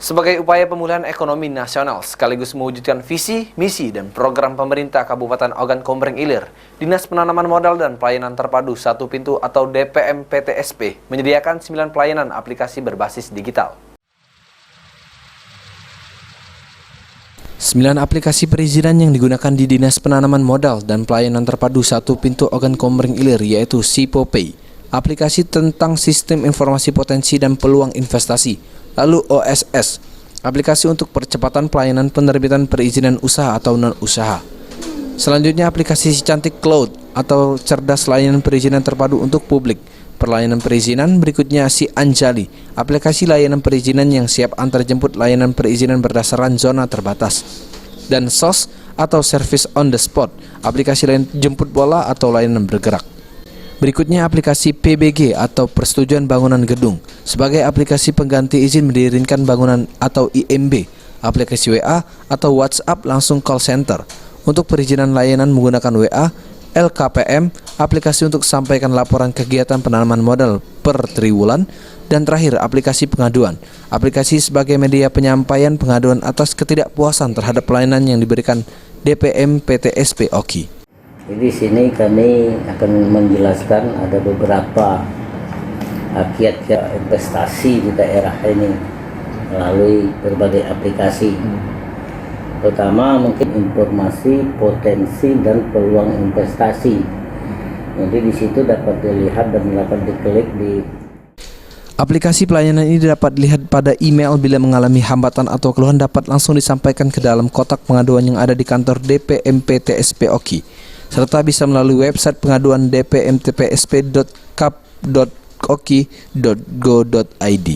Sebagai upaya pemulihan ekonomi nasional sekaligus mewujudkan visi, misi, dan program pemerintah Kabupaten Ogan Komering Ilir, Dinas Penanaman Modal dan Pelayanan Terpadu Satu Pintu atau DPM PTSP menyediakan 9 pelayanan aplikasi berbasis digital. 9 aplikasi perizinan yang digunakan di Dinas Penanaman Modal dan Pelayanan Terpadu Satu Pintu Ogan Komering Ilir yaitu SIPOPay, aplikasi tentang sistem informasi potensi dan peluang investasi. Lalu OSS, aplikasi untuk percepatan pelayanan penerbitan perizinan usaha atau non-usaha. Selanjutnya aplikasi Si Cantik Cloud atau cerdas layanan perizinan terpadu untuk publik. Perlayanan perizinan berikutnya Si Anjali, aplikasi layanan perizinan yang siap antar jemput layanan perizinan berdasarkan zona terbatas. Dan SOS atau Service on the Spot, aplikasi layanan jemput bola atau layanan bergerak. Berikutnya aplikasi PBG atau Persetujuan Bangunan Gedung sebagai aplikasi pengganti izin mendirikan bangunan atau IMB, aplikasi WA atau WhatsApp langsung call center untuk perizinan layanan menggunakan WA, LKPM, aplikasi untuk sampaikan laporan kegiatan penanaman modal per triwulan, dan terakhir aplikasi pengaduan, aplikasi sebagai media penyampaian pengaduan atas ketidakpuasan terhadap pelayanan yang diberikan DPM PTSP OKI. Jadi di sini kami akan menjelaskan ada beberapa kiat-kiat investasi di daerah ini melalui berbagai aplikasi. Pertama mungkin informasi potensi dan peluang investasi. Jadi di situ dapat dilihat dan dapat diklik di aplikasi pelayanan ini dapat dilihat pada email bila mengalami hambatan atau keluhan dapat langsung disampaikan ke dalam kotak pengaduan yang ada di kantor DPM PTSP OKI. Serta bisa melalui website pengaduan dpmtpsp.kap.oki.go.id.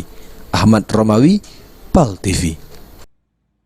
Ahmad Romawi, PAL TV.